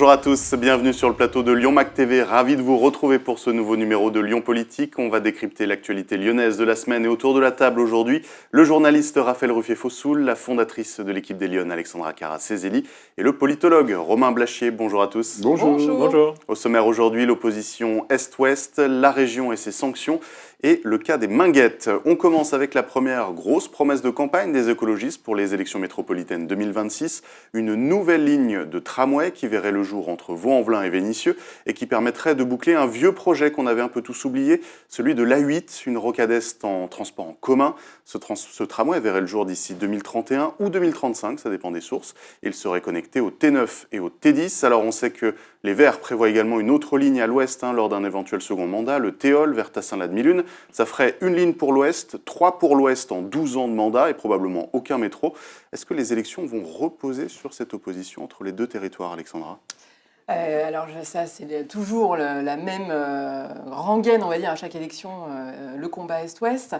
Bonjour à tous, bienvenue sur le plateau de Lyon Mac TV. Ravi de vous retrouver pour ce nouveau numéro de Lyon Politique. On va décrypter l'actualité lyonnaise de la semaine et autour de la table aujourd'hui, le journaliste Raphaël Ruffier-Fossoul, la fondatrice de l'équipe des Lyonnes Alexandra Cara-Cézéli et le politologue Romain Blachier. Bonjour à tous. Bonjour. Au sommaire aujourd'hui, l'opposition Est-Ouest, la région et ses sanctions et le cas des Minguettes. On commence avec la première grosse promesse de campagne des écologistes pour les élections métropolitaines 2026, une nouvelle ligne de tramway qui verrait le jour entre Vaux-en-Velin et Vénissieux et qui permettrait de boucler un vieux projet qu'on avait un peu tous oublié, celui de l'A8, une rocade est en transport en commun. Ce tramway verrait le jour d'ici 2031 ou 2035, ça dépend des sources. Il serait connecté au T9 et au T10. Alors on sait que les Verts prévoient également une autre ligne à l'ouest lors d'un éventuel second mandat, le Théol vers Tassin-la-Demi-Lune. Ça ferait une ligne pour l'ouest, 3 pour l'ouest en 12 ans de mandat et probablement aucun métro. Est-ce que les élections vont reposer sur cette opposition entre les deux territoires, Alexandra ? Alors ça, c'est toujours la même rengaine, on va dire, à chaque élection, le combat Est-Ouest.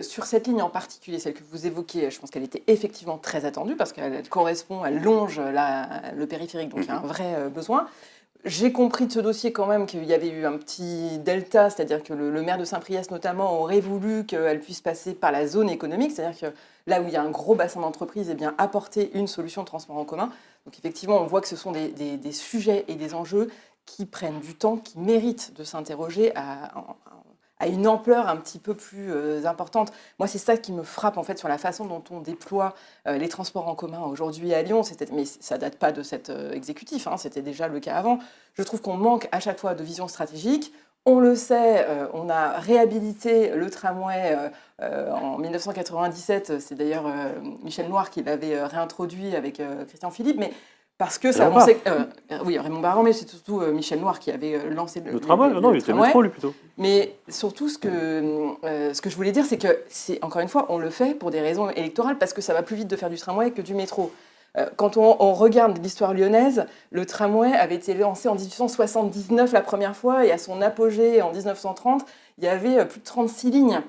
Sur cette ligne en particulier, celle que vous évoquez, je pense qu'elle était effectivement très attendue parce qu'elle correspond, elle longe le périphérique, donc il y a un vrai besoin. J'ai compris de ce dossier quand même qu'il y avait eu un petit delta, c'est-à-dire que le maire de Saint-Priest notamment aurait voulu qu'elle puisse passer par la zone économique, c'est-à-dire que là où il y a un gros bassin d'entreprise, eh bien apporter une solution de transport en commun. Donc effectivement, on voit que ce sont des sujets et des enjeux qui prennent du temps, qui méritent de s'interroger à une ampleur un petit peu plus importante. Moi, c'est ça qui me frappe en fait sur la façon dont on déploie les transports en commun aujourd'hui à Lyon. Mais ça date pas de cet exécutif, c'était déjà le cas avant. Je trouve qu'on manque à chaque fois de vision stratégique. On le sait, on a réhabilité le tramway en 1997. C'est d'ailleurs Michel Noir qui l'avait réintroduit avec Christian Philippe. Mais parce que ça avançait. Oui, Raymond Barran, mais c'est surtout Michel Noir qui avait lancé le tramway. Non, il était métro, lui, plutôt. Mais surtout, ce que je voulais dire, c'est que, encore une fois, on le fait pour des raisons électorales, parce que ça va plus vite de faire du tramway que du métro. Quand on regarde l'histoire lyonnaise, le tramway avait été lancé en 1879 la première fois, et à son apogée en 1930, il y avait plus de 36 lignes.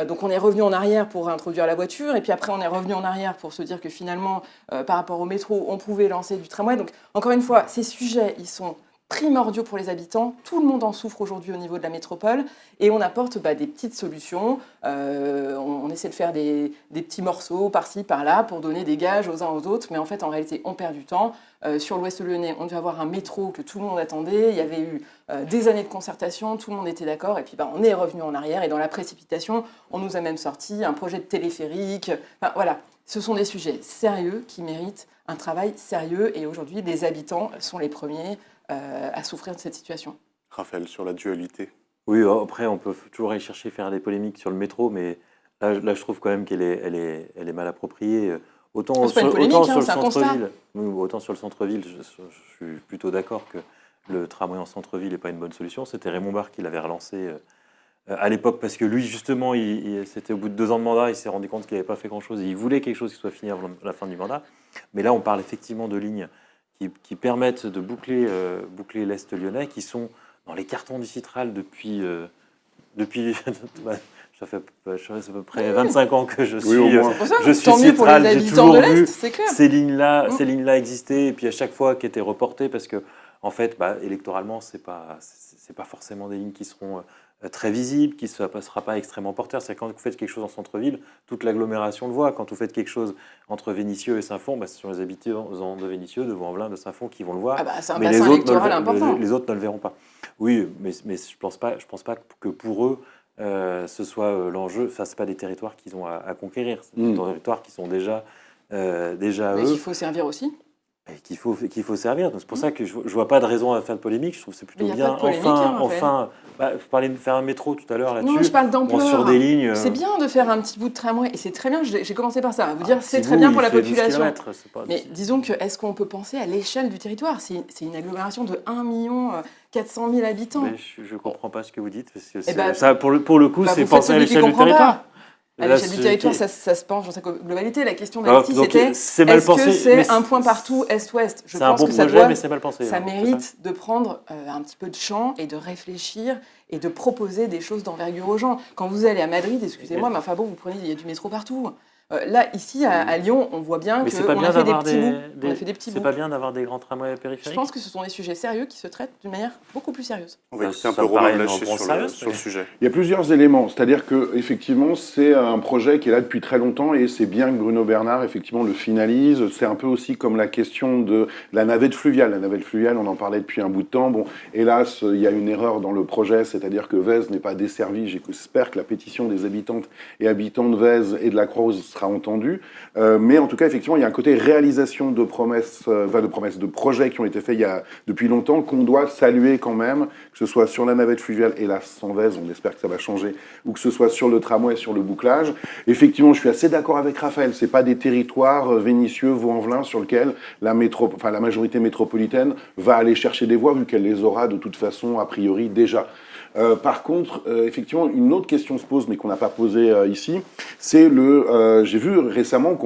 Donc on est revenu en arrière pour introduire la voiture, et puis après on est revenu en arrière pour se dire que finalement, par rapport au métro, on pouvait lancer du tramway. Donc encore une fois, ces sujets, ils sont primordiaux pour les habitants. Tout le monde en souffre aujourd'hui au niveau de la métropole, et on apporte des petites solutions. On essaie de faire des petits morceaux par-ci, par-là, pour donner des gages aux uns aux autres, mais en fait, en réalité, on perd du temps. Sur l'Ouest lyonnais, on devait avoir un métro que tout le monde attendait. Il y avait eu des années de concertation, tout le monde était d'accord, et puis on est revenu en arrière, et dans la précipitation, on nous a même sorti un projet de téléphérique. Enfin, voilà, ce sont des sujets sérieux qui méritent un travail sérieux, et aujourd'hui, les habitants sont les premiers à souffrir de cette situation. Raphaël, sur la dualité. Oui, après, on peut toujours aller chercher faire des polémiques sur le métro, mais là je trouve quand même qu'elle est mal appropriée. Autant sur le centre-ville, autant sur le centre-ville, je suis plutôt d'accord que le tramway en centre-ville n'est pas une bonne solution. C'était Raymond Barre qui l'avait relancé à l'époque, parce que lui, justement, c'était au bout de 2 ans de mandat, il s'est rendu compte qu'il n'avait pas fait grand-chose, et il voulait quelque chose qui soit fini avant la fin du mandat. Mais là, on parle effectivement de lignes qui permettent de boucler l'Est lyonnais, qui sont dans les cartons du Citral depuis ça fait à peu près 25 ans que je suis Citral, j'ai toujours vu ces lignes-là exister, et puis à chaque fois qui étaient reportées, parce que en fait, électoralement, c'est pas forcément des lignes qui seront très visible, qui ne passera pas extrêmement porteur. C'est quand vous faites quelque chose en centre-ville, toute l'agglomération le voit. Quand vous faites quelque chose entre Vénissieux et Saint-Fond, ce sont les habitants de Vénissieux, de Vaux-en-Velin, de Saint-Fond qui vont le voir. C'est un bassin électoral important. Les autres ne le verront pas. Oui, mais je pense pas que pour eux, ce soit l'enjeu. Enfin, c'est pas des territoires qu'ils ont à conquérir. C'est des territoires qui sont déjà eux. Mais qu'il faut servir aussi. Et qu'il faut servir. Donc c'est pour ça que je vois pas de raison à faire de polémique. Je trouve que c'est plutôt bien. Vous parlez de faire un métro tout à l'heure là-dessus. Non, je parle d'ampleur. Sur des lignes. C'est bien de faire un petit bout de tramway, et c'est très bien. J'ai commencé par ça. Vous dire c'est très bien pour la population. Mais disons que est-ce qu'on peut penser à l'échelle du territoire ? C'est une agglomération de 1 400 000 habitants. Mais je comprends pas ce que vous dites, parce que ça, pour le coup, c'est penser à l'échelle du territoire. À l'échelle du territoire, ça se pense dans sa globalité. La question d'Alexis, c'était est-ce que c'est un point partout Est-Ouest ? Je pense que ça mérite de prendre un petit peu de champ et de réfléchir et de proposer des choses d'envergure aux gens. Quand vous allez à Madrid, excusez-moi, mais enfin bon, vous prenez, il y a du métro partout. Là, ici, à Lyon, on voit bien qu'on a fait des petits bouts. On a fait des petits bouts. C'est pas bien d'avoir des grands tramways périphériques? Je pense que ce sont des sujets sérieux qui se traitent d'une manière beaucoup plus sérieuse. On va écouter un peu Romain Blacher sur le sujet. Il y a plusieurs éléments. C'est-à-dire qu'effectivement, c'est un projet qui est là depuis très longtemps et c'est bien que Bruno Bernard, effectivement, le finalise. C'est un peu aussi comme la question de la navette fluviale. La navette fluviale, on en parlait depuis un bout de temps. Bon, hélas, il y a une erreur dans le projet, c'est-à-dire que Vèze n'est pas desservie. J'espère que la pétition des habitantes et habitants de Vèze et de la Croix-Rousse sera entendue. Mais en tout cas, effectivement, il y a un côté réalisation de promesses, de projets qui ont été faits depuis longtemps, qu'on doit saluer quand même, que ce soit sur la navette fluviale, hélas, sans Vèze, on espère que ça va changer, ou que ce soit sur le tramway, sur le bouclage. Effectivement, je suis assez d'accord avec Raphaël, c'est pas des territoires vénitieux, vaux-en-velin, sur lesquels la majorité métropolitaine va aller chercher des voix, vu qu'elle les aura de toute façon, a priori, déjà. Par contre, effectivement, une autre question se pose, mais qu'on n'a pas posée ici, c'est j'ai vu récemment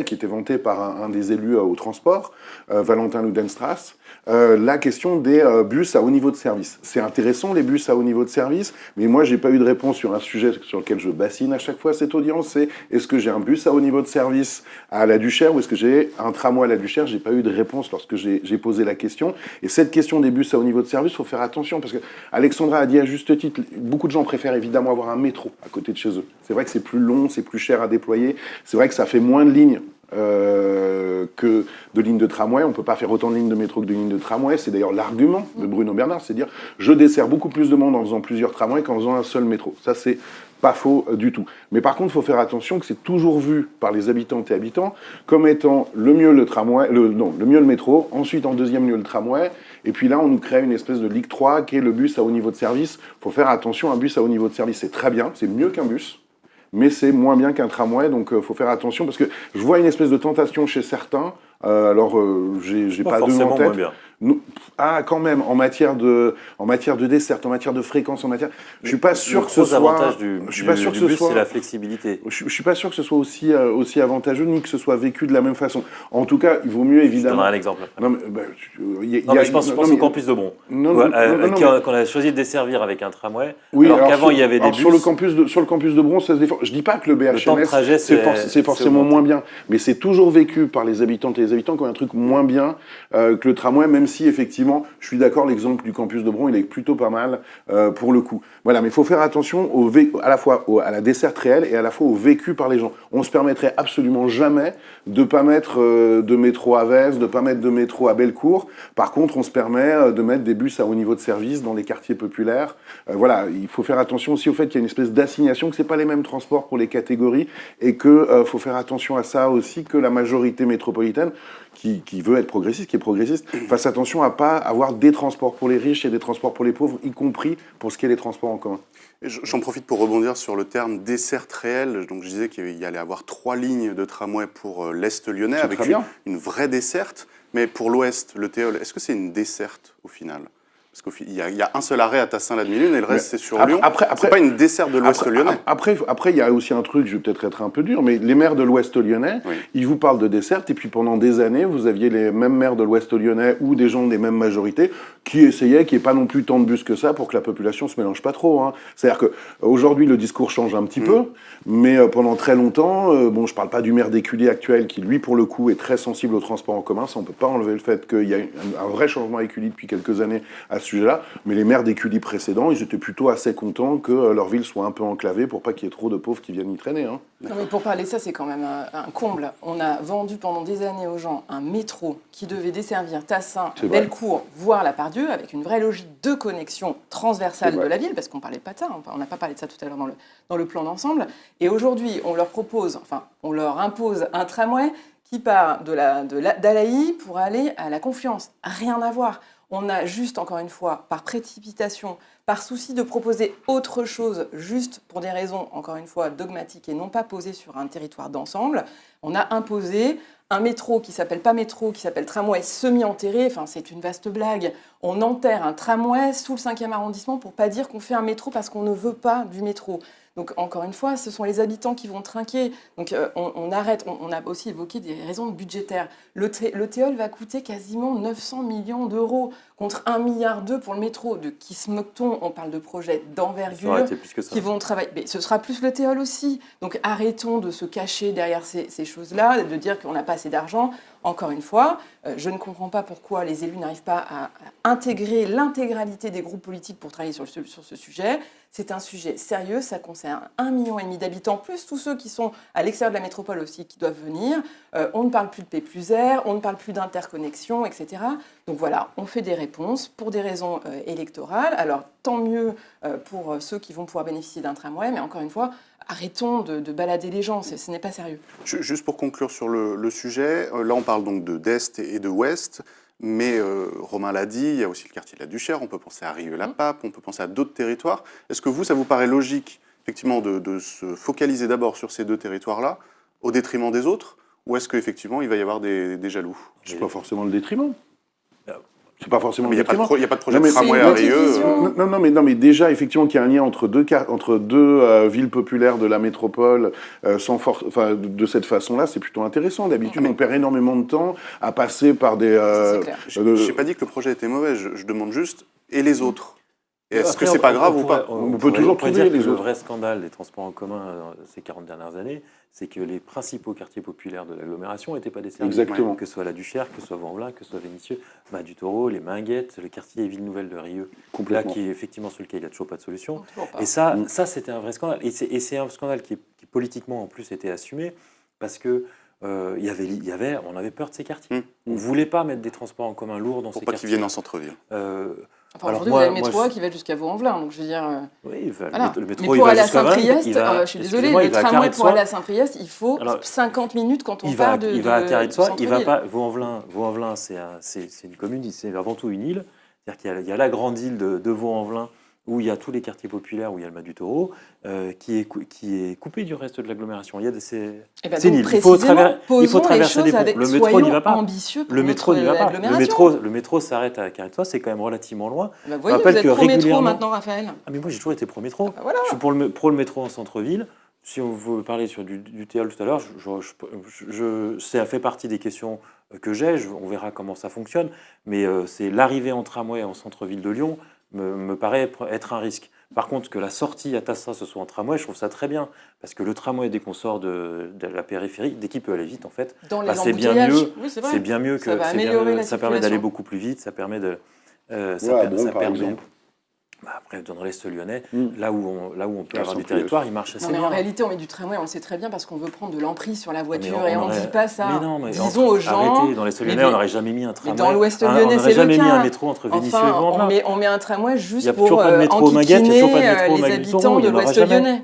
qui était vanté par un des élus au transport, Valentin Ludenstrass, la question des bus à haut niveau de service. C'est intéressant, les bus à haut niveau de service, mais moi, j'ai pas eu de réponse sur un sujet sur lequel je bassine à chaque fois cette audience, c'est est-ce que j'ai un bus à haut niveau de service à la Duchère ou est-ce que j'ai un tramway à la Duchère? J'ai pas eu de réponse lorsque j'ai posé la question. Et cette question des bus à haut niveau de service, faut faire attention, parce que Alexandra a dit à juste titre, beaucoup de gens préfèrent évidemment avoir un métro à côté de chez eux. C'est vrai que c'est plus long, c'est plus cher à déployer, c'est vrai que ça fait moins de lignes que de lignes de tramway. On ne peut pas faire autant de lignes de métro que de lignes de tramway. C'est d'ailleurs l'argument de Bruno Bernard, c'est de dire je desserre beaucoup plus de monde en faisant plusieurs tramways qu'en faisant un seul métro. Ça, c'est pas faux du tout. Mais par contre, il faut faire attention que c'est toujours vu par les habitantes et habitants comme étant le mieux le mieux le métro, ensuite en deuxième lieu le tramway, et puis là on nous crée une espèce de Ligue 3 qui est le bus à haut niveau de service. Il faut faire attention, un bus à haut niveau de service c'est très bien, c'est mieux qu'un bus, mais c'est moins bien qu'un tramway, donc il faut faire attention, parce que je vois une espèce de tentation chez certains, j'ai pas de nom en tête. Quand même, en matière de desserte, en matière de fréquence, je suis pas sûr que ce soit... L'avantage du bus, c'est la flexibilité. Je suis pas sûr que ce soit aussi avantageux, ni que ce soit vécu de la même façon. En tout cas, il vaut mieux, évidemment... Je donnerai un exemple après. Non, mais je pense au campus de Bron, qu'on a choisi de desservir avec un tramway, alors qu'avant, il y avait des bus... Sur le campus de Bron, ça se défend. Je dis pas que le BHMS, c'est forcément moins bien, mais c'est toujours vécu par les habitantes et les habitants comme un truc moins bien que le tramway, même si, effectivement, je suis d'accord, l'exemple du campus de Bron, il est plutôt pas mal pour le coup. Voilà, mais il faut faire attention à la fois à la desserte réelle et à la fois au vécu par les gens. On se permettrait absolument jamais de pas mettre de métro à Vèze, de pas mettre de métro à Bellecour. Par contre, on se permet de mettre des bus à haut niveau de service dans les quartiers populaires. Voilà, il faut faire attention aussi au fait qu'il y a une espèce d'assignation, que c'est pas les mêmes transports pour les catégories, et que faut faire attention à ça aussi, que la majorité métropolitaine qui veut être progressiste, qui est progressiste, fasse attention à pas avoir des transports pour les riches et des transports pour les pauvres, y compris pour ce qui est des transports en commun. J'en profite pour rebondir sur le terme desserte réelle. Donc je disais qu'il y allait avoir 3 lignes de tramway pour l'Est lyonnais, avec une vraie desserte. Mais pour l'Ouest, le Théol, est-ce que c'est une desserte au final? Parce qu'il y a un seul arrêt à Tassin-la-Demi-Lune et le reste, c'est sur Lyon. C'est pas une desserte de l'Ouest lyonnais. Après, il y a aussi un truc, je vais peut-être être un peu dur, mais les maires de l'Ouest lyonnais, ils vous parlent de desserte, et puis pendant des années, vous aviez les mêmes maires de l'Ouest lyonnais ou des gens des mêmes majorités qui essayaient qu'il n'y ait pas non plus tant de bus que ça pour que la population ne se mélange pas trop. Hein. C'est-à-dire qu'aujourd'hui, le discours change un petit peu, mais pendant très longtemps, je ne parle pas du maire d'Écully actuel qui, lui, pour le coup, est très sensible au transport en commun. Ça, on ne peut pas enlever le fait qu'il y a un vrai changement à Écully depuis quelques années à ce sujet-là, mais les maires d'Écully précédents, ils étaient plutôt assez contents que leur ville soit un peu enclavée pour pas qu'il y ait trop de pauvres qui viennent y traîner. Hein. Non, mais pour parler de ça, c'est quand même un comble. On a vendu pendant des années aux gens un métro qui devait desservir Tassin, Bellecour, voire la Pardieu, avec une vraie logique de connexion transversale de la ville, parce qu'on parlait pas de ça, on n'a pas parlé de ça tout à l'heure dans le plan d'ensemble. Et aujourd'hui, on leur impose un tramway qui part d'Alaï pour aller à la Confluence. Rien à voir. On a juste, encore une fois, par précipitation, par souci de proposer autre chose, juste pour des raisons, encore une fois, dogmatiques et non pas posées sur un territoire d'ensemble, on a imposé un métro qui s'appelle pas métro, qui s'appelle tramway semi-enterré. Enfin, c'est une vaste blague. On enterre un tramway sous le 5e arrondissement pour pas dire qu'on fait un métro parce qu'on ne veut pas du métro. Donc, encore une fois, ce sont les habitants qui vont trinquer. Donc, on arrête. On a aussi évoqué des raisons budgétaires. Le Théol va coûter quasiment 900 millions d'euros contre 1,2 milliard pour le métro. De qui se moque-t-on? on parle de projets d'envergure qui vont travailler. Mais ce sera plus le théol aussi. Donc arrêtons de se cacher derrière ces choses-là, de dire qu'on n'a pas assez d'argent. Encore une fois, je ne comprends pas pourquoi les élus n'arrivent pas à intégrer l'intégralité des groupes politiques pour travailler sur ce sujet. C'est un sujet sérieux, ça concerne 1,5 million d'habitants, plus tous ceux qui sont à l'extérieur de la métropole aussi, qui doivent venir. On ne parle plus de P+R, on ne parle plus d'interconnexion, etc. Donc voilà, on fait des réponses pour des raisons électorales. Alors tant mieux pour ceux qui vont pouvoir bénéficier d'un tramway, mais encore une fois, arrêtons de balader les gens, ce n'est pas sérieux. Juste pour conclure sur le sujet, là on parle donc d'Est et de Ouest, mais Romain l'a dit, il y a aussi le quartier de la Duchère, on peut penser à Rieux-la-Pape, on peut penser à d'autres territoires. Est-ce que ça vous paraît logique effectivement de se focaliser d'abord sur ces deux territoires-là, au détriment des autres, ou est-ce qu'effectivement il va y avoir des jaloux ? C'est pas forcément le détriment. C'est pas forcément. Mais il n'y a pas de projet de tramway à Rieux. Non, mais déjà, effectivement, qu'il y a un lien entre deux villes populaires de la métropole, de cette façon-là, c'est plutôt intéressant. D'habitude, on perd énormément de temps à passer par des. Je n'ai pas dit que le projet était mauvais. Je demande juste et les autres. Est-ce que c'est pas grave ou pas ? On peut toujours trouver les autres. Le vrai scandale des transports en commun ces 40 dernières années, c'est que les principaux quartiers populaires de l'agglomération n'étaient pas desservis. Exactement. Que ce soit la Duchère, que ce soit Vaux-en-Velin, que ce soit Vénissieux, du Taureau, les Minguettes, le quartier Ville-Nouvelle de Rieux, là, qui est effectivement sur lequel il n'y a toujours pas de solution. Et ça c'était un vrai scandale. Et c'est un scandale qui politiquement, en plus, était assumé parce que on avait peur de ces quartiers. On ne voulait pas mettre des transports en commun lourds dans ces quartiers. Pour pas qu'ils viennent en centre-ville. Aujourd'hui, vous avez le métro qui va jusqu'à Vaux-en-Velin, donc je veux dire... Oui, voilà. le métro, mais pour aller à Saint-Priest, je suis désolée, le tramway pour aller à Saint-Priest, il faut 50 minutes quand on part de Il va à Carré-de-Soie, il va pas... Vaux-en-Velin, c'est une commune, c'est avant tout une île. C'est-à-dire qu'il y a la grande île de Vaux-en-Velin, où il y a tous les quartiers populaires, où il y a le Mas du Taureau, qui est coupé du reste de l'agglomération. C'est une île. Il faut traverser des ponts. Le métro n'y va pas. Le métro n'y va pas. Le métro s'arrête à Carré-de-Soie, c'est quand même relativement loin. Vous êtes pro-métro maintenant, Raphaël. Mais moi, j'ai toujours été pro-métro. Voilà. Je suis pour le métro en centre-ville. Si on veut parler sur du théâtre tout à l'heure, ça fait partie des questions que j'ai. On verra comment ça fonctionne. Mais c'est l'arrivée en tramway en centre-ville de Lyon me paraît être un risque. Par contre, que la sortie à Tassa ce soit en tramway, je trouve ça très bien. Parce que le tramway, dès qu'on sort de la périphérie, dès qu'il peut aller vite, en fait, c'est bien mieux. Oui, c'est bien mieux que ça permet d'aller beaucoup plus vite. Ça permet de. Après, dans l'Est lyonnais, là où on peut avoir du territoire, il marche assez bien. En réalité, on met du tramway, on le sait très bien, parce qu'on veut prendre de l'emprise sur la voiture, et on ne dit pas ça. Disons aux gens... Arrêtez, dans l'Est lyonnais, on n'aurait jamais mis un tramway. Dans l'Ouest lyonnais, c'est le cas. On n'aurait jamais mis un métro entre Vénissieux et Vaux-en-Velin. On met un tramway juste pour enquiquiner les habitants de l'Ouest lyonnais.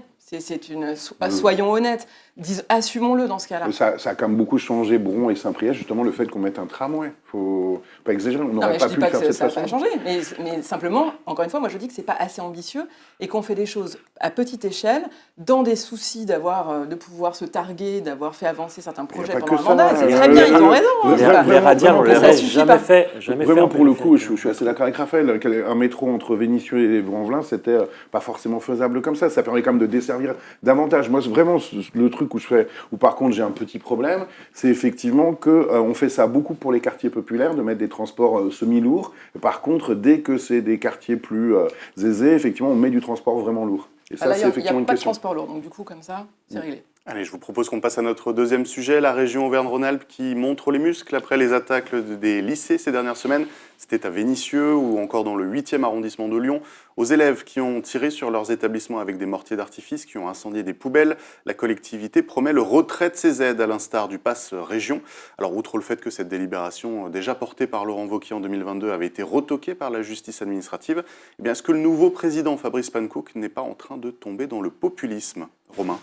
Soyons honnêtes, assumons-le dans ce cas-là. Ça a quand même beaucoup changé, Bron et Saint-Priest, justement le fait qu'on mette un tramway. Faut pas exagérer, on n'aurait pas pu le faire de cette façon. Ça n'a pas changé, mais simplement, encore une fois, moi je dis que c'est pas assez ambitieux et qu'on fait des choses à petite échelle, dans des soucis de pouvoir se targuer, d'avoir fait avancer certains projets pendant un mandat. C'est très bien, ils ont raison. Les radiales, on ne l'aurait jamais fait. Vraiment, pour le coup, je suis assez d'accord avec Raphaël, un métro entre Vénissieux et Vaux-en-Velin, c'était pas forcément faisable comme ça. Ça permet quand même de desservir davantage. Moi, c'est vraiment le truc où par contre j'ai un petit problème, c'est effectivement qu'on fait ça beaucoup pour les quartiers populaires, de mettre des transports semi-lourds. Par contre, dès que c'est des quartiers plus aisés, effectivement, on met du transport vraiment lourd. Et ça, c'est effectivement une question. Il n'y a pas de transport lourd, donc du coup, comme ça, c'est réglé. Allez, je vous propose qu'on passe à notre deuxième sujet, la région Auvergne-Rhône-Alpes qui montre les muscles après les attaques des lycées ces dernières semaines. C'était à Vénissieux ou encore dans le 8e arrondissement de Lyon. Aux élèves qui ont tiré sur leurs établissements avec des mortiers d'artifice, qui ont incendié des poubelles, la collectivité promet le retrait de ces aides à l'instar du pass région. Alors, outre le fait que cette délibération, déjà portée par Laurent Wauquiez en 2022, avait été retoquée par la justice administrative, est-ce que le nouveau président Fabrice Pankouk n'est pas en train de tomber dans le populisme ? Romain ?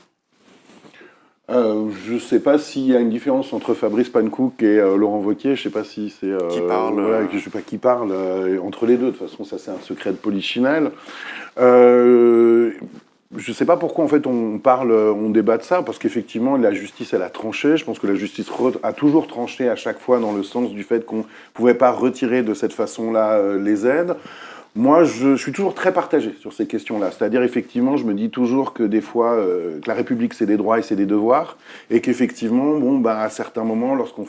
Je ne sais pas s'il y a une différence entre Fabrice Pankouk et Laurent Wauquiez. Je ne sais pas si c'est qui parle. Je sais pas qui parle entre les deux. De toute façon, ça c'est un secret de polichinelle. Je ne sais pas pourquoi en fait on débat de ça, parce qu'effectivement la justice elle a tranché. Je pense que la justice a toujours tranché à chaque fois dans le sens du fait qu'on ne pouvait pas retirer de cette façon-là les aides. Moi, je suis toujours très partagé sur ces questions-là. C'est-à-dire, effectivement, je me dis toujours que des fois, que la République, c'est des droits et c'est des devoirs, et qu'effectivement, à certains moments, lorsqu'on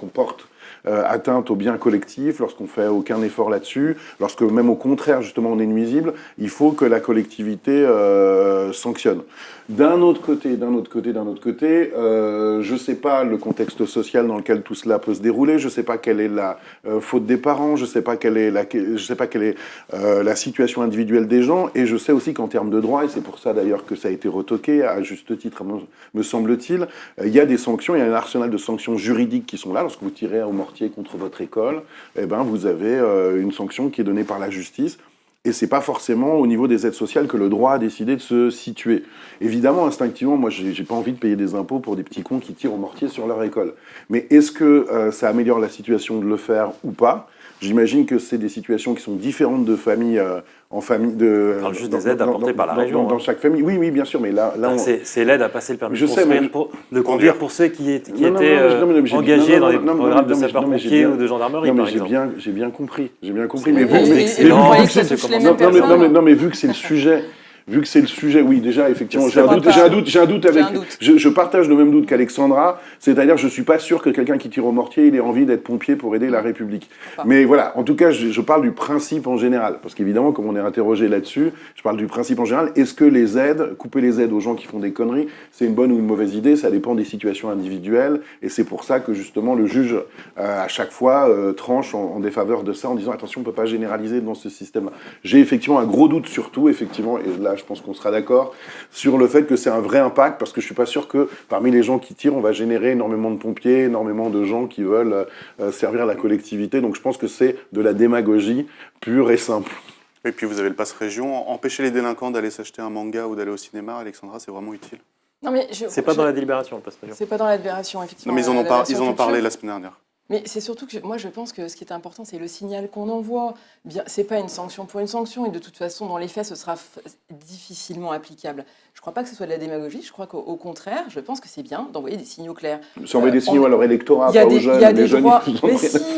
porte atteinte au bien collectif, lorsqu'on fait aucun effort là-dessus, lorsque même au contraire, justement, on est nuisible, il faut que la collectivité sanctionne. D'un autre côté, je ne sais pas le contexte social dans lequel tout cela peut se dérouler, je ne sais pas quelle est la faute des parents, je ne sais pas quelle est la situation individuelle des gens, et je sais aussi qu'en termes de droit, et c'est pour ça d'ailleurs que ça a été retoqué, à juste titre, me semble-t-il, il y a des sanctions, il y a un arsenal de sanctions juridiques qui sont là. Lorsque vous tirez au mortier contre votre école, eh ben, vous avez une sanction qui est donnée par la justice. Et c'est pas forcément au niveau des aides sociales que le droit a décidé de se situer. Évidemment, instinctivement, moi, j'ai pas envie de payer des impôts pour des petits cons qui tirent au mortier sur leur école. Mais est-ce que ça améliore la situation de le faire ou pas ? J'imagine que c'est des situations qui sont différentes de famille en famille. On parle juste des aides apportées par la région. Dans chaque famille, oui, bien sûr, mais là c'est l'aide à passer le permis de conduire pour ceux qui étaient engagés dans les programmes de sapeurs-pompiers ou de gendarmerie, par exemple. J'ai bien compris. Mais vu que c'est le sujet. Vu que c'est le sujet, oui, déjà, effectivement, j'ai un doute avec. Je partage le même doute qu'Alexandra, c'est-à-dire, je suis pas sûr que quelqu'un qui tire au mortier, il ait envie d'être pompier pour aider la République. Mais voilà, en tout cas, je parle du principe en général, parce qu'évidemment, comme on est interrogé là-dessus, je parle du principe en général. Est-ce que couper les aides aux gens qui font des conneries, c'est une bonne ou une mauvaise idée ? Ça dépend des situations individuelles, et c'est pour ça que justement le juge, à chaque fois, tranche en défaveur de ça, en disant attention, on peut pas généraliser dans ce système-là. J'ai effectivement un gros doute surtout, effectivement, et là, je pense qu'on sera d'accord sur le fait que c'est un vrai impact, parce que je suis pas sûr que parmi les gens qui tirent, on va générer énormément de pompiers, énormément de gens qui veulent servir la collectivité. Donc je pense que c'est de la démagogie pure et simple. Et puis vous avez le pass région. Empêcher les délinquants d'aller s'acheter un manga ou d'aller au cinéma, Alexandra, c'est vraiment utile. C'est pas dans la délibération, le pass région. C'est pas dans la délibération, effectivement. Non, mais ils en ont parlé la semaine dernière. Mais c'est surtout que moi je pense que ce qui est important, c'est le signal qu'on envoie. C'est pas une sanction pour une sanction, et de toute façon, dans les faits, ce sera difficilement applicable. Je ne crois pas que ce soit de la démagogie, je crois qu'au contraire, je pense que c'est bien d'envoyer des signaux clairs. C'est envoyer des signaux à leur électorat, pas aux jeunes. Il y a des droits.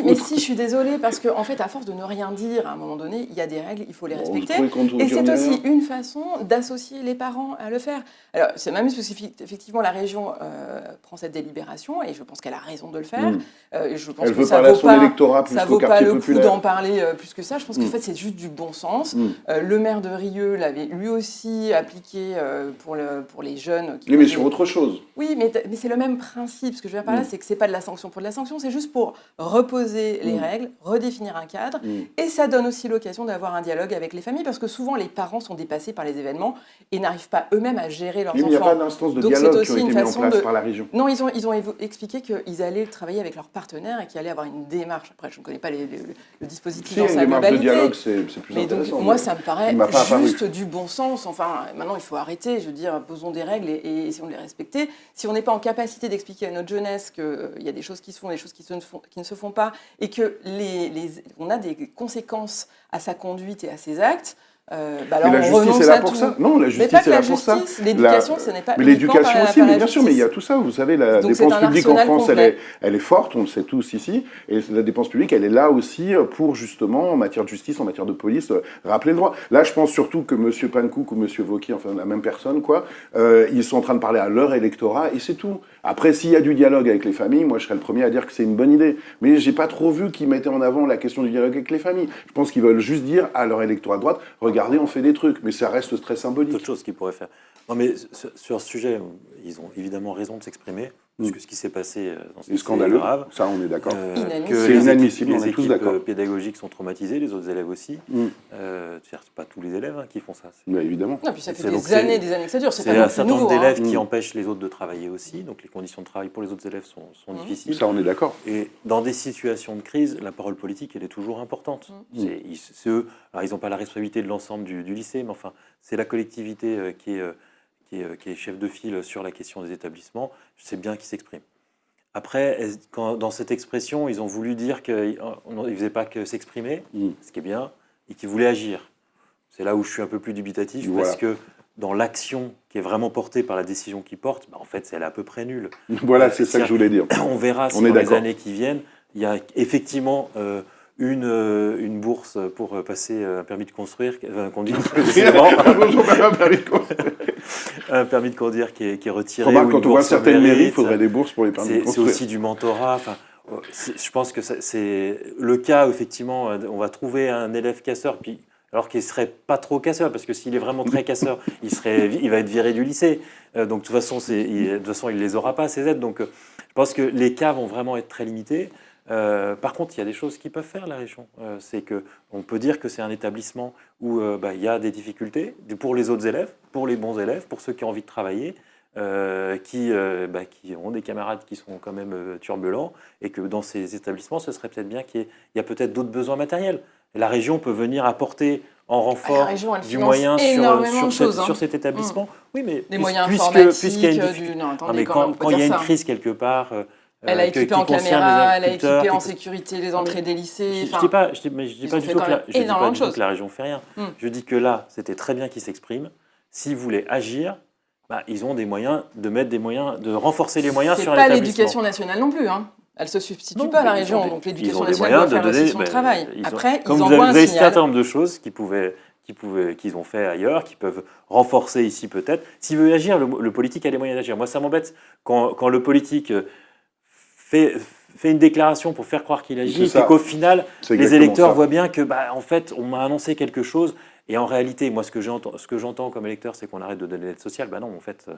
Mais si, je suis désolée, parce qu'en fait, à force de ne rien dire, à un moment donné, il y a des règles, il faut les respecter. Et c'est aussi une façon d'associer les parents à le faire. Alors, c'est même parce qu'effectivement, la région prend cette délibération, et je pense qu'elle a raison de le faire. Je pense que ça ne vaut pas le coup d'en parler plus que ça. Je pense qu'en fait, c'est juste du bon sens. Le maire de Rieux l'avait lui aussi appliqué pour les jeunes. Oui, mais sur autre chose. Oui, mais c'est le même principe. Ce que je veux dire par là, c'est que ce n'est pas de la sanction pour de la sanction, c'est juste pour reposer les règles, redéfinir un cadre. Et ça donne aussi l'occasion d'avoir un dialogue avec les familles, parce que souvent, les parents sont dépassés par les événements et n'arrivent pas eux-mêmes à gérer leurs enfants. Il n'y a pas d'instance de dialogue qui ont été mis en place par la région. Non, ils ont expliqué qu'ils allaient travailler avec leurs partenaires et qu'il allait avoir une démarche. Après, je ne connais pas le dispositif dans sa globalité. De dialogue, c'est plus intéressant. Donc, moi, ça me paraît juste du bon sens. Enfin, maintenant, il faut arrêter. Je veux dire, posons des règles et essayons de les respecter. Si on n'est pas en capacité d'expliquer à notre jeunesse qu'il y a des choses qui se font, des choses qui ne se font pas, et que on a des conséquences à sa conduite et à ses actes, alors mais la justice est là pour ça. Non, la justice est là pour ça. L'éducation, ce n'est pas. Mais l'éducation aussi, mais bien sûr, mais il y a tout ça. Vous savez, la dépense publique en France, elle est forte, on le sait tous ici. Et la dépense publique, elle est là aussi pour justement, en matière de justice, en matière de police, rappeler le droit. Là, je pense surtout que M. Pankouk ou M. Wauquiez, enfin la même personne, quoi, ils sont en train de parler à leur électorat et c'est tout. Après, s'il y a du dialogue avec les familles, moi, je serais le premier à dire que c'est une bonne idée. Mais j'ai pas trop vu qu'ils mettaient en avant la question du dialogue avec les familles. Je pense qu'ils veulent juste dire à leur électorat de droite, regardez, on fait des trucs, mais ça reste très symbolique. Autre chose qu'ils pourraient faire. Non, mais sur ce sujet, ils ont évidemment raison de s'exprimer, parce que ce qui s'est passé dans ce scandaleux, grave. Ça, on est d'accord. C'est inadmissible, on est tous d'accord. Les équipes pédagogiques sont traumatisées, les autres élèves aussi. C'est pas tous les élèves qui font ça. Mais évidemment. Non, puis ça fait des années que ça dure. C'est un certain nombre d'élèves qui empêchent les autres de travailler aussi, donc les conditions de travail pour les autres élèves sont difficiles. Ça, on est d'accord. Et dans des situations de crise, la parole politique, elle est toujours importante. C'est eux. Alors, ils n'ont pas la responsabilité de l'ensemble du lycée, mais enfin, c'est la collectivité qui est chef de file sur la question des établissements. C'est bien qu'ils s'expriment. Après, dans cette expression, ils ont voulu dire qu'ils ne faisaient pas que s'exprimer, ce qui est bien, et qu'ils voulaient agir. C'est là où je suis un peu plus dubitatif, parce que dans l'action qui est vraiment portée par la décision qu'ils portent, en fait, elle est à peu près nulle. Voilà, c'est ça que je voulais dire. On verra si dans les années qui viennent, il y a effectivement une bourse pour passer un permis de conduire, un permis de conduire qui est retiré. Quand on voit certaines mairies, il faudrait des bourses pour les permis de construire. C'est aussi du mentorat. Enfin, Je pense que c'est le cas où, effectivement, on va trouver un élève casseur, puis, alors qu'il ne serait pas trop casseur, parce que s'il est vraiment très casseur, il va être viré du lycée. Donc, de toute façon, il ne les aura pas, ces aides. Donc, je pense que les cas vont vraiment être très limités. Par contre, il y a des choses qui peuvent faire la région. C'est qu'on peut dire que c'est un établissement où il y a des difficultés pour les autres élèves, pour les bons élèves, pour ceux qui ont envie de travailler, qui ont des camarades qui sont quand même turbulents, et que dans ces établissements, ce serait peut-être bien qu'il y a peut-être d'autres besoins matériels. Et la région peut venir apporter en renfort du moyen sur cet établissement. Oui, mais des moyens informatiques, quand il y a une crise quelque part... elle a équipé en caméra, elle a équipé en sécurité les entrées des lycées. Je ne dis pas du tout que la région ne fait rien. Je dis que là, c'était très bien qu'ils s'expriment. S'ils voulaient agir, ils ont des moyens de renforcer les moyens sur l'établissement. C'est pas l'éducation nationale non plus. Elle ne se substitue pas à la région, donc l'éducation nationale doit faire aussi son travail. Après, ils envoient un signal. Vous avez un certain nombre de choses qu'ils ont fait ailleurs, qui peuvent renforcer ici peut-être. S'il veut agir, le politique a les moyens d'agir. Moi, ça m'embête quand le politique fait une déclaration pour faire croire qu'il agit, et qu'au final, les électeurs voient bien que, en fait, on m'a annoncé quelque chose, et en réalité, moi, ce que j'entends comme électeur, c'est qu'on arrête de donner l'aide sociale. Non, en fait,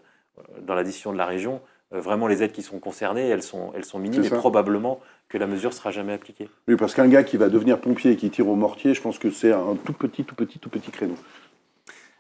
dans la décision de la région, vraiment, les aides qui sont concernées, elles sont minimes, et probablement que la mesure ne sera jamais appliquée. Oui, parce qu'un gars qui va devenir pompier et qui tire au mortier, je pense que c'est un tout petit créneau.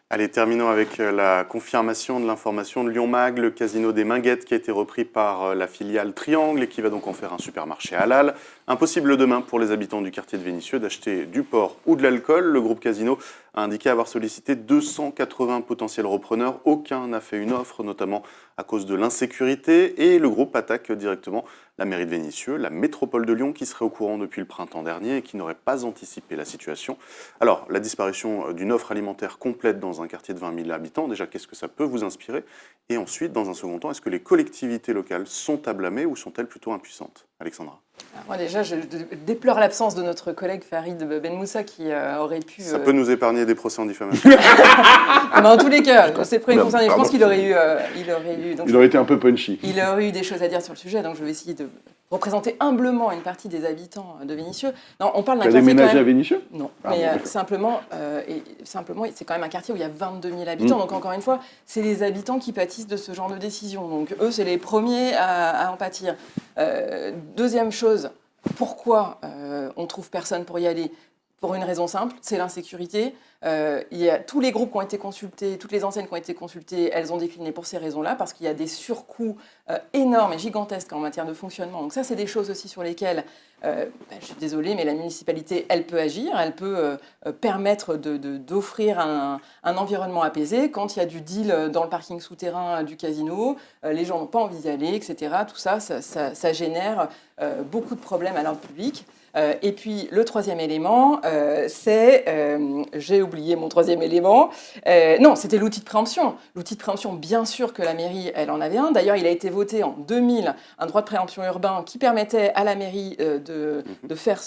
Allez, terminons avec la confirmation de l'information de Lyon Mag, le casino des Minguettes qui a été repris par la filiale Triangle et qui va donc en faire un supermarché halal. Impossible demain pour les habitants du quartier de Vénissieux d'acheter du porc ou de l'alcool. Le groupe Casino a indiqué avoir sollicité 280 potentiels repreneurs. Aucun n'a fait une offre, notamment à cause de l'insécurité. Et le groupe attaque directement la mairie de Vénissieux, la métropole de Lyon qui serait au courant depuis le printemps dernier et qui n'aurait pas anticipé la situation. Alors, la disparition d'une offre alimentaire complète dans un quartier de 20 000 habitants, déjà, qu'est-ce que ça peut vous inspirer? Et ensuite, dans un second temps, est-ce que les collectivités locales sont à blâmer ou sont-elles plutôt impuissantes? Alexandra. Moi déjà, je déplore l'absence de notre collègue Farid Benmoussa qui aurait pu... Ça peut nous épargner des procès en diffamation. En tous les cas, c'est près concerné. Je pense qu'il aurait eu... Il aurait été un peu punchy. Il aurait eu des choses à dire sur le sujet, donc je vais essayer de représenter humblement une partie des habitants de Vénissieux. Non, on parle d'un quartier... Tu as déménagé à Vénissieux? Non, mais simplement, c'est quand même un quartier où il y a 22 000 habitants. Donc encore une fois, c'est les habitants qui pâtissent de ce genre de décision. Donc eux, c'est les premiers à en pâtir. Deuxième chose, pourquoi on trouve personne pour y aller? Pour une raison simple, c'est l'insécurité. Il y a tous les groupes qui ont été consultés, toutes les enseignes qui ont été consultées, elles ont décliné pour ces raisons-là, parce qu'il y a des surcoûts énormes et gigantesques en matière de fonctionnement. Donc ça, c'est des choses aussi sur lesquelles, je suis désolée, mais la municipalité, elle peut agir, elle peut permettre d'offrir un environnement apaisé. Quand il y a du deal dans le parking souterrain du casino, les gens n'ont pas envie d'y aller, etc. Tout ça, ça génère beaucoup de problèmes à l'ordre public. Et puis, le troisième élément, c'est... j'ai oublié mon troisième élément. Non, c'était l'outil de préemption. L'outil de préemption, bien sûr que la mairie, elle en avait un. D'ailleurs, il a été voté en 2000, un droit de préemption urbain qui permettait à la mairie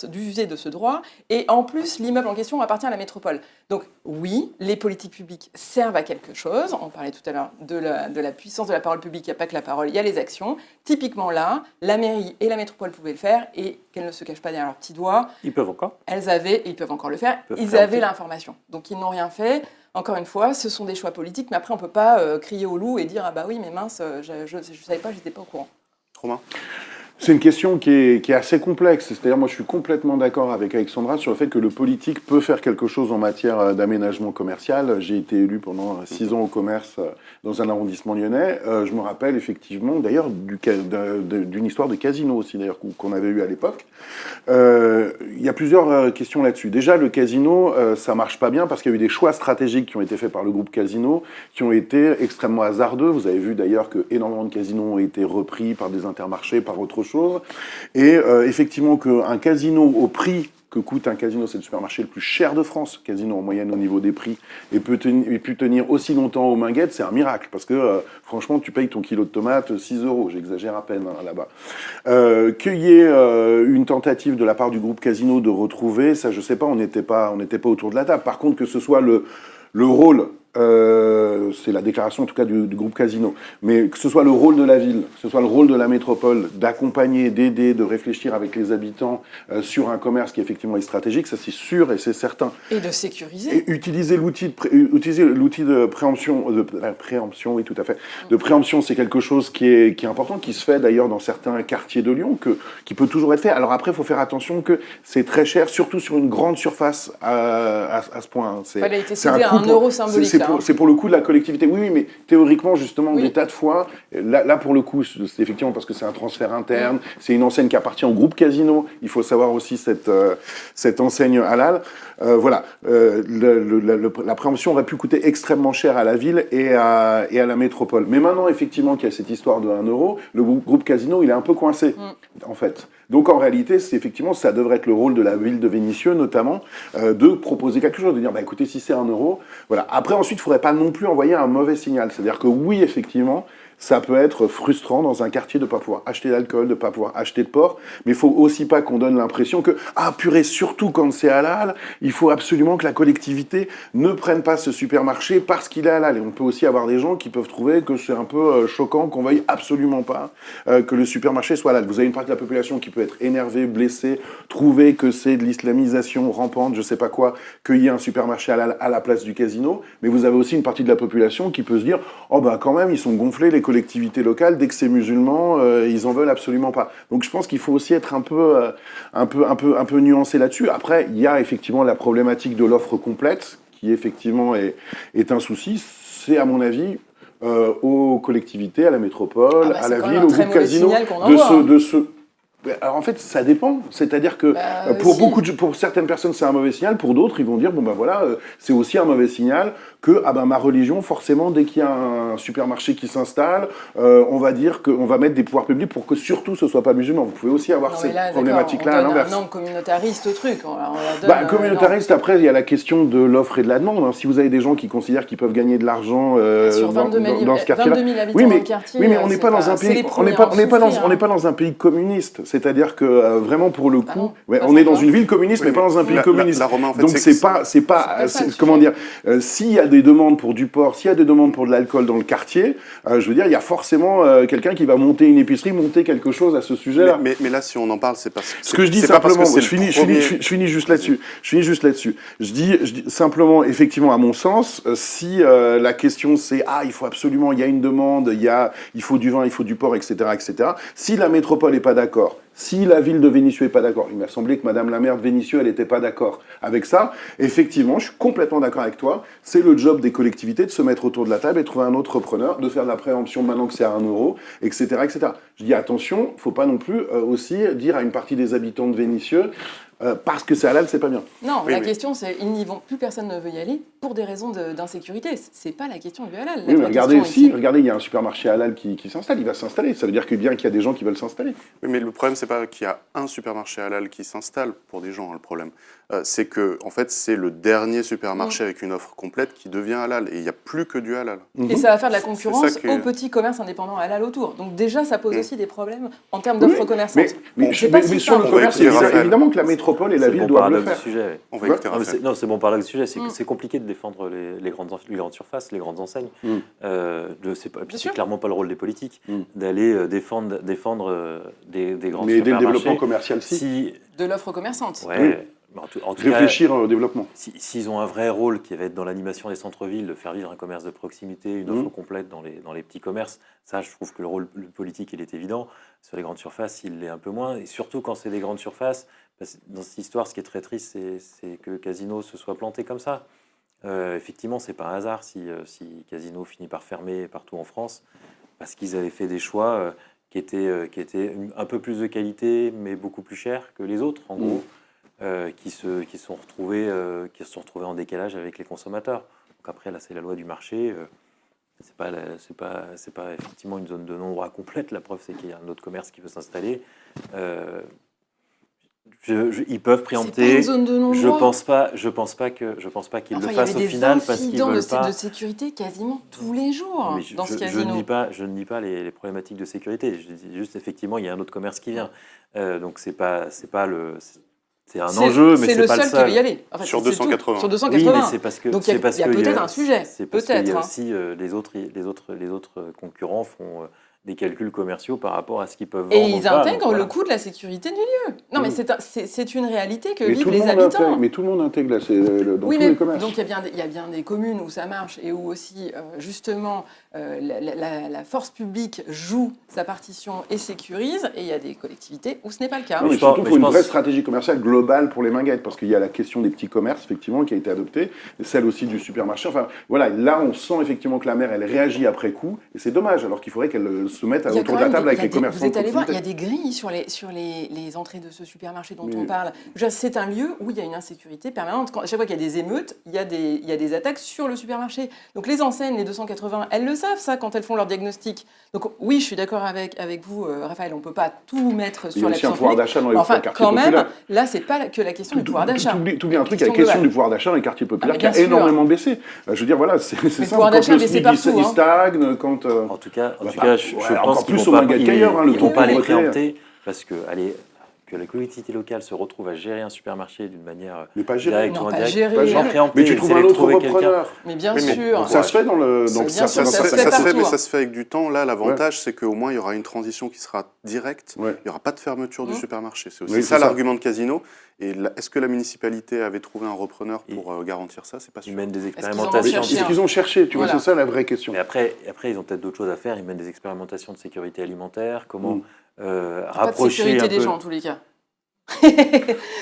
d'user de ce droit. Et en plus, l'immeuble en question appartient à la métropole. Donc, oui, les politiques publiques servent à quelque chose. On parlait tout à l'heure de la puissance de la parole publique. Il n'y a pas que la parole, il y a les actions. Typiquement là, la mairie et la métropole pouvaient le faire et qu'elles ne se cachent pas derrière leurs petits doigts. Ils peuvent encore. Ils peuvent encore le faire. Ils avaient l'information. Donc, ils n'ont rien fait. Encore une fois, ce sont des choix politiques. Mais après, on ne peut pas crier au loup et dire « Ah bah oui, mais mince, je ne savais pas, je n'étais pas au courant. » Romain? C'est une question qui est assez complexe. C'est-à-dire, moi, je suis complètement d'accord avec Alexandra sur le fait que le politique peut faire quelque chose en matière d'aménagement commercial. J'ai été élu pendant 6 ans au commerce dans un arrondissement lyonnais. Je me rappelle effectivement, d'ailleurs, d'une histoire de casino aussi, d'ailleurs, qu'on avait eu à l'époque. Il y a plusieurs questions là-dessus. Déjà, le casino, ça marche pas bien parce qu'il y a eu des choix stratégiques qui ont été faits par le groupe Casino, qui ont été extrêmement hasardeux. Vous avez vu d'ailleurs que énormément de casinos ont été repris par des Intermarchés, par autre chose. Et effectivement, qu'un casino au prix que coûte un casino, c'est le supermarché le plus cher de France, casino en moyenne au niveau des prix, et pu tenir aussi longtemps aux Minguettes, c'est un miracle, parce que franchement, tu payes ton kilo de tomates 6 €, j'exagère à peine là-bas. Qu'il y ait une tentative de la part du groupe Casino de retrouver, ça je sais pas, on n'était pas autour de la table. Par contre, que ce soit le rôle c'est la déclaration en tout cas du groupe Casino, mais que ce soit le rôle de la ville, que ce soit le rôle de la métropole, d'accompagner, d'aider, de réfléchir avec les habitants sur un commerce qui effectivement est stratégique, ça c'est sûr et c'est certain. Et de sécuriser. Et utiliser l'outil de préemption, oui tout à fait, de préemption, c'est quelque chose qui est important, qui se fait d'ailleurs dans certains quartiers de Lyon, qui peut toujours être fait. Alors après, il faut faire attention que c'est très cher, surtout sur une grande surface à ce point. Elle a été cédée à 1 euro symbolique. C'est pour le coup de la collectivité. Oui, mais théoriquement, justement, des tas de fois, là pour le coup, c'est effectivement parce que c'est un transfert interne, c'est une enseigne qui appartient au groupe Casino. Il faut savoir aussi cette enseigne halal. Voilà, la préemption aurait pu coûter extrêmement cher à la ville et à la métropole. Mais maintenant, effectivement, qu'il y a cette histoire de 1 euro, le groupe Casino, il est un peu coincé, en fait. Donc en réalité, effectivement, ça devrait être le rôle de la ville de Vénissieux, notamment, de proposer quelque chose, de dire, écoutez, si c'est 1 euro, voilà. Après, ensuite, il ne faudrait pas non plus envoyer un mauvais signal. C'est-à-dire que oui, effectivement, ça peut être frustrant dans un quartier de ne pas pouvoir acheter d'alcool, de ne pas pouvoir acheter de porc, mais il ne faut aussi pas qu'on donne l'impression que, purée, surtout quand c'est halal, il faut absolument que la collectivité ne prenne pas ce supermarché parce qu'il est halal. Et on peut aussi avoir des gens qui peuvent trouver que c'est un peu choquant qu'on veuille absolument pas que le supermarché soit halal. Vous avez une partie de la population qui peut être énervée, blessée, trouver que c'est de l'islamisation rampante, je sais pas quoi, qu'il y ait un supermarché halal à la place du casino, mais vous avez aussi une partie de la population qui peut se dire, quand même, ils sont gonflés, les collectivités locales, dès que c'est musulman, ils en veulent absolument pas. Donc je pense qu'il faut aussi être un peu nuancé là-dessus. Après, il y a effectivement la problématique de l'offre complète, qui effectivement est un souci. C'est à mon avis aux collectivités, à la métropole, à la ville, au groupe Casino, alors en fait, ça dépend. C'est-à-dire que pour certaines personnes, c'est un mauvais signal. Pour d'autres, ils vont dire c'est aussi un mauvais signal que ma religion, forcément, dès qu'il y a un supermarché qui s'installe, on va dire qu'on va mettre des pouvoirs publics pour que surtout ce soit pas musulman. Vous pouvez aussi avoir ces problématiques-là à l'inverse. On donne un nom communautariste au truc. Communautariste. Après, il y a la question de l'offre et de la demande. Si vous avez des gens qui considèrent qu'ils peuvent gagner de l'argent sur 22 000 habitants dans le quartier, oui, mais on n'est pas dans un pays. On n'est pas dans un pays communiste. C'est-à-dire que vraiment pour le coup, on est dans une ville communiste, mais pas dans un pays communiste. Donc c'est pas comment dire. S'il y a des demandes pour du porc, s'il y a des demandes pour de l'alcool dans le quartier, je veux dire, il y a forcément quelqu'un qui va monter une épicerie, monter quelque chose à ce sujet-là. Mais là, si on en parle, c'est parce que ce que je dis simplement. Je finis juste là-dessus. Je dis simplement, effectivement, à mon sens, si la question c'est il faut absolument, il y a une demande, il faut du vin, il faut du porc, etc., etc. Si la métropole n'est pas d'accord. Si la ville de Vénissieux n'est pas d'accord, il m'a semblé que Madame la maire de Vénissieux, elle n'était pas d'accord avec ça. Effectivement, je suis complètement d'accord avec toi. C'est le job des collectivités de se mettre autour de la table et de trouver un autre preneur, de faire de la préemption maintenant que c'est à 1 euro, etc., etc. Je dis attention, il ne faut pas non plus aussi dire à une partie des habitants de Vénissieux parce que c'est halal, c'est pas bien. Non, la question c'est ils n'y vont plus, personne ne veut y aller pour des raisons d'insécurité. C'est pas la question du halal. Oui, mais regardez, il y a un supermarché halal qui s'installe, il va s'installer. Ça veut dire qu'il y a des gens qui veulent s'installer. Oui, mais le problème c'est pas qu'il y a un supermarché halal qui s'installe pour des gens. Le problème, c'est que en fait c'est le dernier supermarché avec une offre complète qui devient halal et il n'y a plus que du halal. Et ça va faire de la concurrence aux petits commerces indépendants halal autour. Donc déjà ça pose aussi des problèmes en termes d'offres commerçantes. Mais sur le commerce, évidemment que la métropole et la ville doivent le faire. On va écouter Raphaël. Non, c'est bon par là le sujet. C'est compliqué de défendre les grandes surfaces, les grandes enseignes. C'est clairement pas le rôle des politiques d'aller défendre des grands supermarchés. Mais aider le développement commercial de l'offre commerçante. Ouais. En tout réfléchir au développement. S'ils ont un vrai rôle qui va être dans l'animation des centres-villes, de faire vivre un commerce de proximité, une offre complète dans les petits commerces, ça je trouve que le rôle politique il est évident. Sur les grandes surfaces, il l'est un peu moins. Et surtout quand c'est des grandes surfaces, dans cette histoire, ce qui est très triste, c'est que Casino se soit planté comme ça. Effectivement, c'est pas un hasard si Casino finit par fermer partout en France, parce qu'ils avaient fait des choix qui étaient un peu plus de qualité, mais beaucoup plus chers que les autres, en gros. Qui se sont retrouvés en décalage avec les consommateurs. Donc après, là, c'est la loi du marché. C'est pas effectivement une zone de non-droit complète. La preuve, c'est qu'il y a un autre commerce qui veut s'installer. Ils peuvent préempter. C'est pas une zone de non-droit. Je pense pas qu'ils le fassent au final parce qu'ils veulent pas. De sécurité quasiment tous les jours dans ce casino. Je ne nie pas les problématiques de sécurité. Je dis juste effectivement, il y a un autre commerce qui vient. Donc c'est pas C'est un enjeu, mais c'est pas le seul qui va y seul. aller. En fait, Sur 280. Sur 280. Oui, mais c'est parce que donc il y a peut-être un sujet. C'est parce qu'il y a Peut-être. aussi les autres concurrents font des calculs commerciaux par rapport à ce qu'ils peuvent vendre. Et ils intègrent voilà. le coût de la sécurité du lieu. Non, mais c'est une réalité que Mais vivent tout le les monde habitants. mais tout le monde intègre là, dans tous les commerces. Donc il y a bien des communes où ça marche et où aussi, justement, la force publique joue sa partition et sécurise, et il y a des collectivités où ce n'est pas le cas. Non, mais je surtout, pense- il faut une je pense- vraie stratégie commerciale globale pour les manguettes, parce qu'il y a la question des petits commerces, effectivement, qui a été adoptée, et celle aussi du supermarché. Enfin, voilà, là, on sent effectivement que la maire, elle réagit après coup, et c'est dommage, alors qu'il faudrait qu'elle se mette Il y a autour quand de la même table avec les commerçants. Vous êtes allé voir, il y a proximité. des grilles sur les entrées de ce supermarché dont Mais- on parle. C'est un lieu où il y a une insécurité permanente. À chaque fois qu'il y a des émeutes, il y a des attaques sur le supermarché. Donc les enseignes, les 280, elles le savent ça quand elles font leur diagnostic. Donc oui, je suis d'accord avec vous, Raphaël, on ne peut pas tout mettre Il y sur a la aussi un puissance pouvoir publique. d'achat dans les Enfin, quartiers quand même, populaires. là, c'est pas que la question du pouvoir d'achat. T'oublies un truc, il y a la Question question globale. du pouvoir d'achat dans les quartiers populaires qui bien a sûr. énormément baissé. Je veux dire, voilà, c'est le ça. pouvoir Quand d'achat, le mais c'est SMIC, partout, il hein. stagne, quand... En tout cas, je encore pense qu'ils plus vont au pas, Manguette qu'ailleurs, le ils vont taux pas de les pauvreté. préempter parce que que la collectivité locale se retrouve à gérer un supermarché d'une manière Mais pas géré. directe Non, ou pas indirecte. géré. Pas Sans géré. préempter, Mais tu trouves un c'est autre trouver quelqu'un. repreneur. Mais bien Oui, mais sûr. Ça se fait dans le... C'est donc bien sûr, Ça ça se se fait, fait partout, mais hein. ça se fait avec du temps. Là, l'avantage, c'est qu'au moins, il y aura une transition qui sera directe. Ouais. Il n'y aura pas de fermeture du supermarché. C'est aussi Oui, ça c'est ça. l'argument de Casino. Et est-ce que la municipalité avait trouvé un repreneur pour garantir ça? C'est pas Ils sûr. mènent des qu'ils en ont expérimentations. cherché Est-ce qu'ils ont cherché? Tu vois, Voilà. c'est ça la vraie question. Mais après, ils ont peut-être d'autres choses à faire. Ils mènent des expérimentations de sécurité alimentaire. Comment Pas de rapprocher sécurité un des peu. gens, en tous les cas.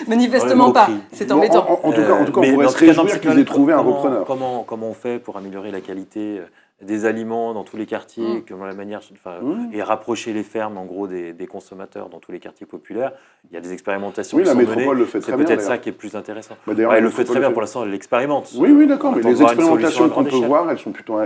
Manifestement Ouais, pas. moquerie. C'est embêtant. En tout cas, on Mais pourrait dans se tout cas, dans réjouir ce qu'ils cas, aient trouvé un comment- repreneur. Comment on fait pour améliorer la qualité des aliments dans tous les quartiers, comment la manière, et rapprocher les fermes en gros des consommateurs dans tous les quartiers populaires. Il y a des expérimentations Oui, qui la sont métropole menées. le fait C'est très bien. peut-être ça d'ailleurs. qui est plus intéressant. Bah, d'ailleurs, Ouais, elle la le fait très métropole bien le pour l'instant, elle l'expérimente. Oui, d'accord, On mais attend les de voir une solution expérimentations à qu'on grande peut échelle. voir, elles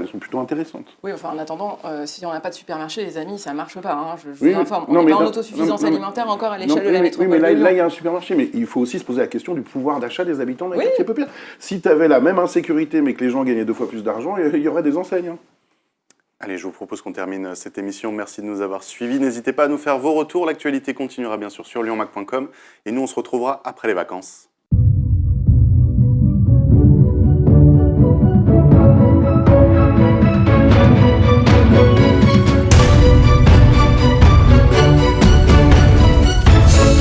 sont plutôt intéressantes. Oui, enfin, en attendant, si on n'a pas de supermarché, les amis, ça ne marche pas. Hein. Je Oui, vous informe. non, On n'est mais pas en non, autosuffisance non, non, alimentaire encore à Non, l'échelle de la oui, métropole. mais de Lyon. là, il y a un supermarché, mais il faut aussi se poser la question du pouvoir d'achat des habitants des Oui. quartiers populaires. Si tu avais la même insécurité, mais que les gens gagnaient 2 fois plus d'argent, il y aurait des enseignes. Hein. Allez, je vous propose qu'on termine cette émission. Merci de nous avoir suivis. N'hésitez pas à nous faire vos retours. L'actualité continuera bien sûr sur lyonmac.com. Et nous, on se retrouvera après les vacances.